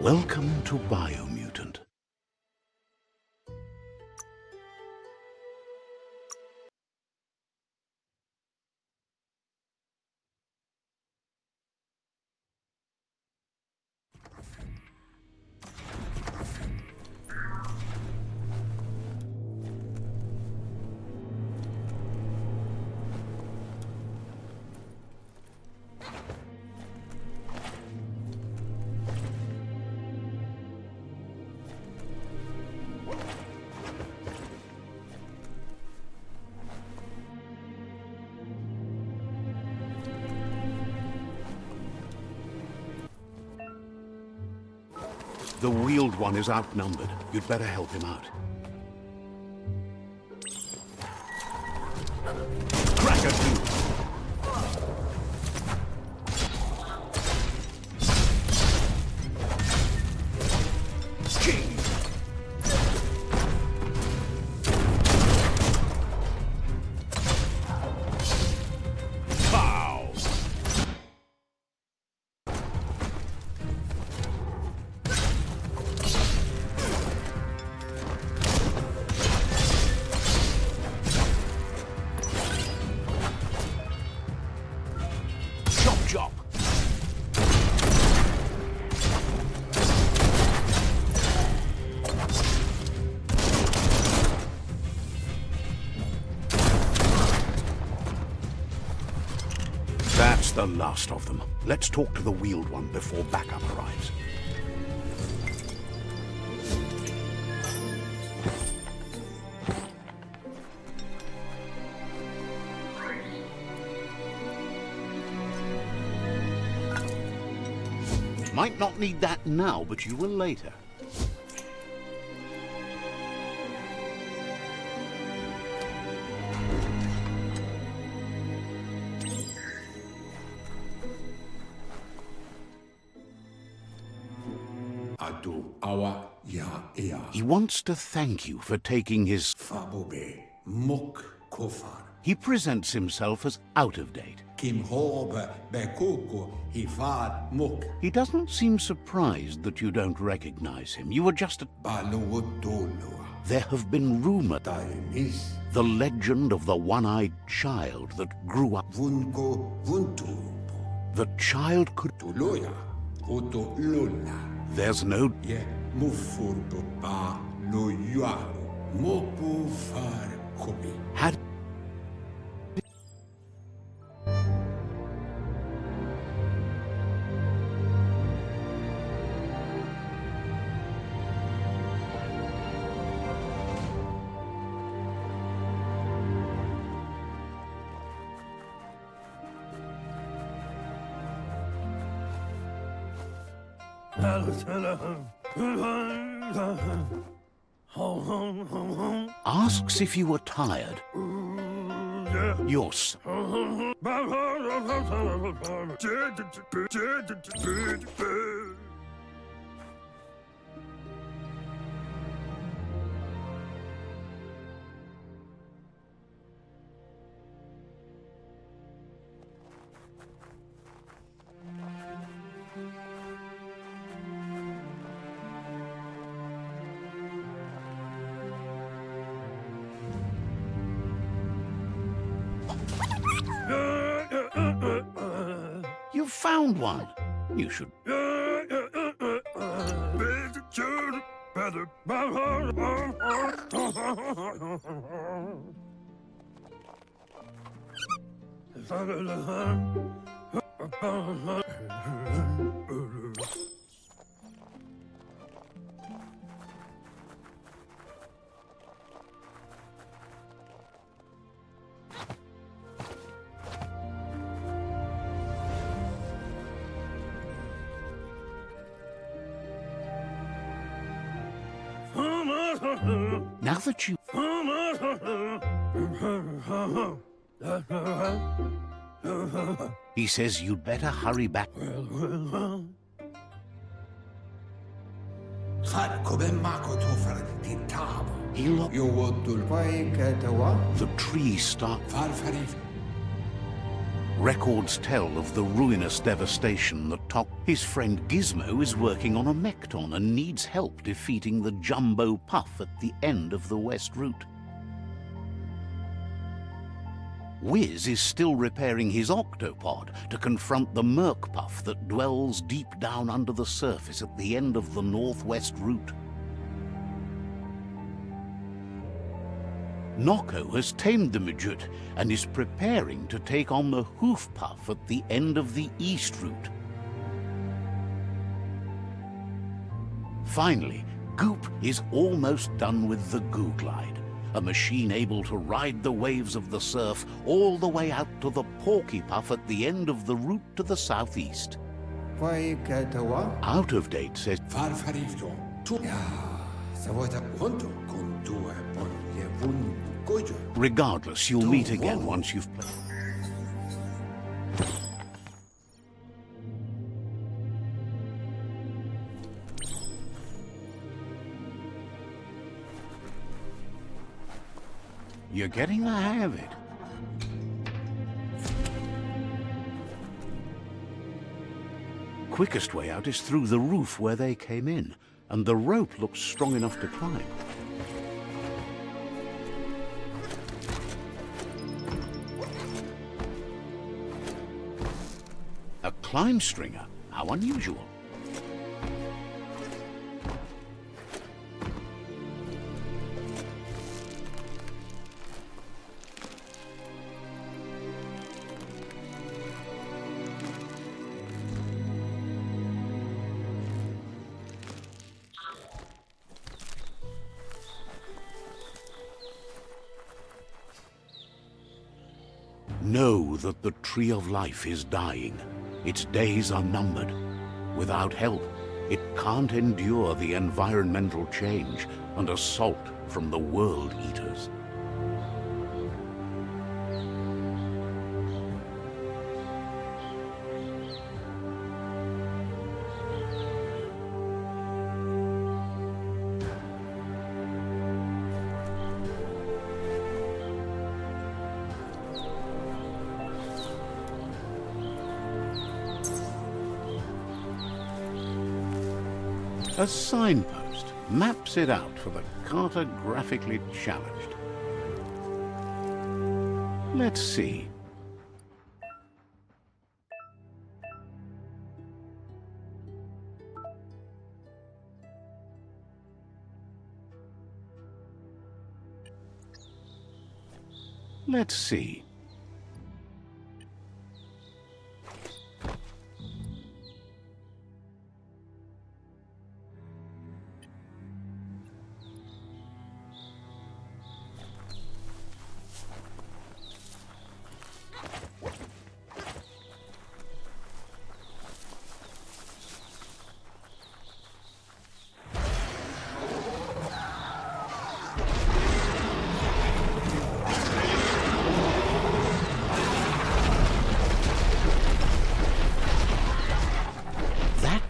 Welcome to Biomutant. The Wheeled One is outnumbered. You'd better help him out. Crack at you! King! Pow! Chop! That's the last of them. Let's talk to the Wheeled One before backup arrives. Might not need that now, but you will later. Atu awa ya ea. He wants to thank you for taking his... Fabobe muk kofar. He presents himself as out of date. Kim hobe bekuku hifar muk. He doesn't seem surprised that you don't recognize him. You were just a... Baluutulua. There have been rumors. Taimis. The legend of the one-eyed child that grew up. Vunko vuntu. The child could... Tuluya. Utu luna. There's no... Ye mufurbu ba luyaro. Mopu far kobi. Had... Asks if you were tired. Yours. You found one. You should... Now that you... He says you'd better hurry back. He'll... The tree start... Records tell of the ruinous devastation that took. His friend Gizmo is working on a Mekton and needs help defeating the Jumbo Puff at the end of the West Route. Wiz is still repairing his octopod to confront the Merc Puff that dwells deep down under the surface at the end of the Northwest Route. Nocco has tamed the midget and is preparing to take on the Hoof Puff at the end of the East Route. Finally, Goop is almost done with the Goo Glide, a machine able to ride the waves of the surf all the way out to the Porky Puff at the end of the route to the southeast. Out of Date says Farfarito. Tu. Ja, zawota konto kontua por jewun kojo. regardless, you'll meet again once you've played. You're getting the hang of it. Quickest way out is through the roof where they came in, and the rope looks strong enough to climb. A climb stringer? How unusual. Know that the Tree of Life is dying. Its days are numbered. Without help, it can't endure the environmental change and assault from the World Eaters. A signpost maps it out for the cartographically challenged. Let's see. Let's see.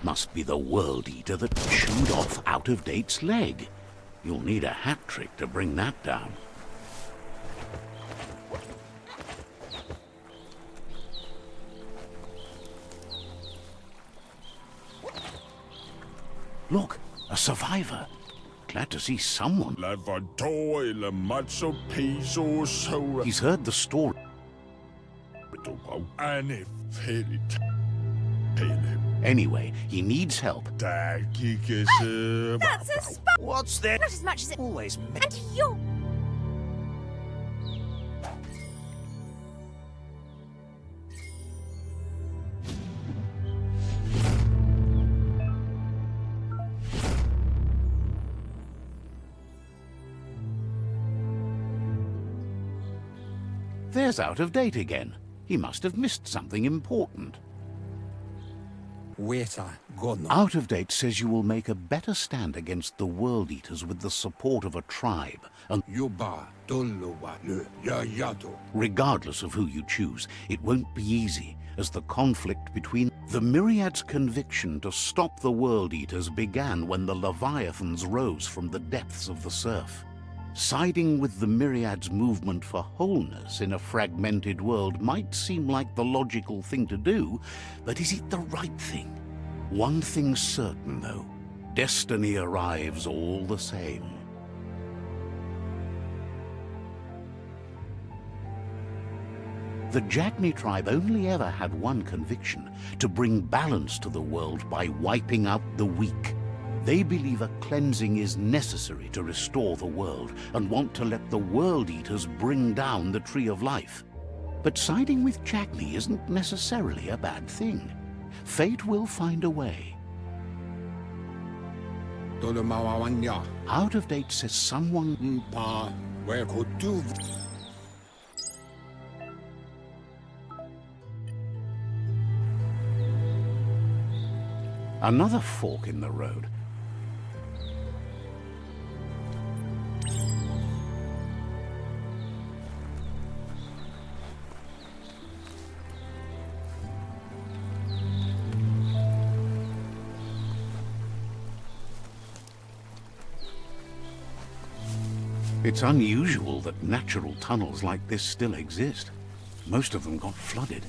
Must be the World Eater that chewed off Out of Date's leg. You'll need a hat trick to bring that down. Look, a survivor. Glad to see someone. He's heard the story. Anyway, he needs help. That's a spot. What's that? Not as much as it Always me. and you. There's Out of Date again. He must have missed something important. Out of Date says you will make a better stand against the World Eaters with the support of a tribe, and regardless of who you choose, it won't be easy, as the conflict between the Myriad's conviction to stop the World Eaters began when the Leviathans rose from the depths of the surf. Siding with the Myriad's movement for wholeness in a fragmented world might seem like the logical thing to do, but is it the right thing? One thing's certain, though. Destiny arrives all the same. The Jagni tribe only ever had one conviction: to bring balance to the world by wiping out the weak. They believe a cleansing is necessary to restore the world and want to let the World Eaters bring down the Tree of Life. But siding with Jagni isn't necessarily a bad thing. Fate will find a way. Out of date says someone... Where could do? Another fork in the road. It's unusual that natural tunnels like this still exist. Most of them got flooded.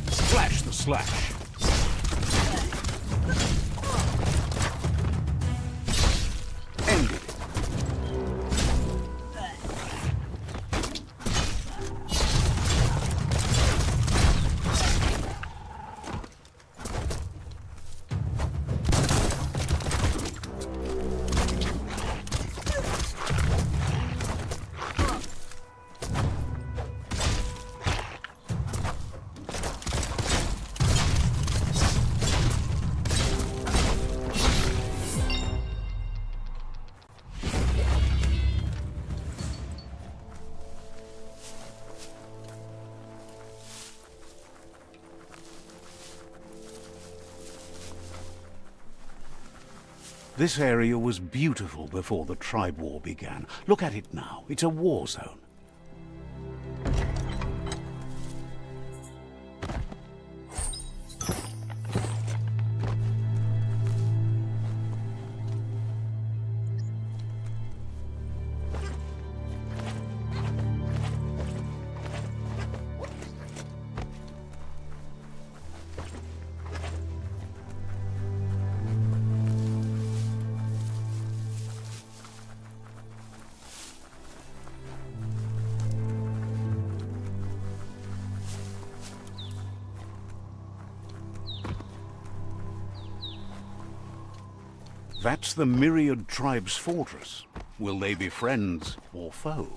Slash the slash. This area was beautiful before the tribe war began. Look at it now. It's a war zone. That's the Myriad tribe's fortress. Will they be friends or foe?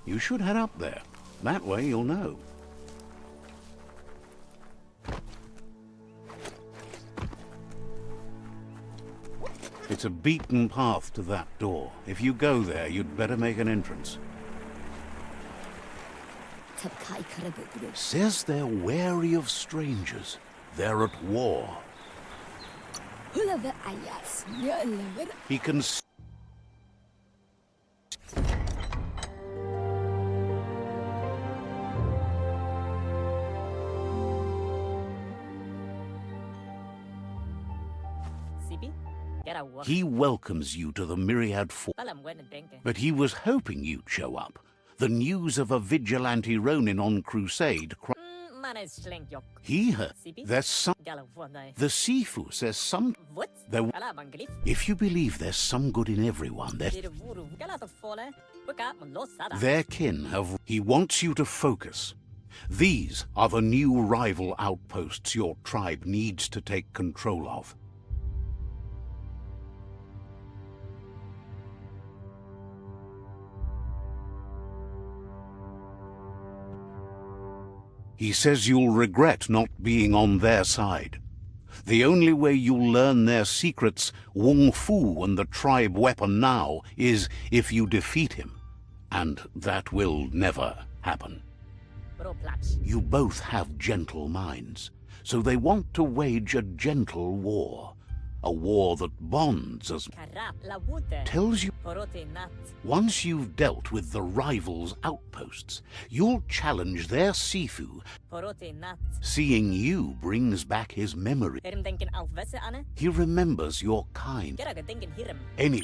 You should head up there. That way you'll know. It's a beaten path to that door. If you go there, you'd better make an entrance. Says they're wary of strangers. They're at war. He can... He welcomes you to the Myriad Fort, but he was hoping you'd show up. The news of a vigilante Ronin on crusade... He heard there's some... The Sifu says some... There... If you believe there's some good in everyone, their kin have... He wants you to focus. These are the new rival outposts your tribe needs to take control of. He says you'll regret not being on their side. The only way you'll learn their secrets, Wung Fu and the tribe weapon now, is if you defeat him. And that will never happen. You both have gentle minds, so they want to wage a gentle war. A war that bonds as tells you once you've dealt with the rivals' outposts, you'll challenge their Sifu. Seeing you brings back his memory. He remembers your kind. Any.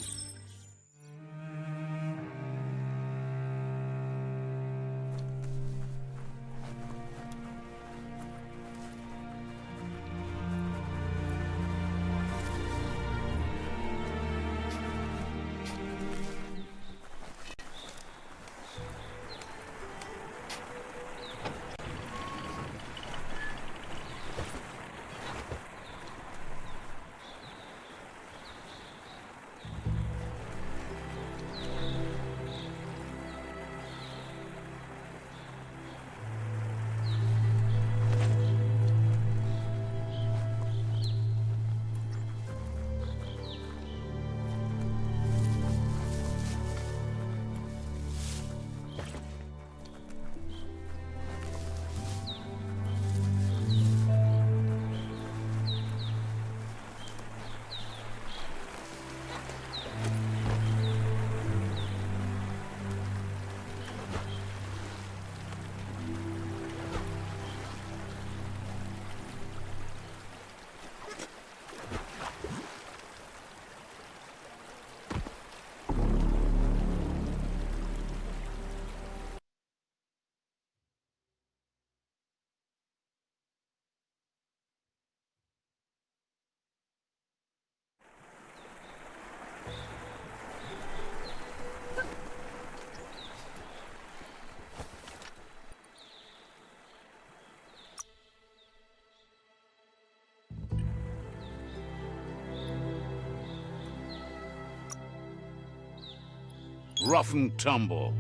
Rough and tumble.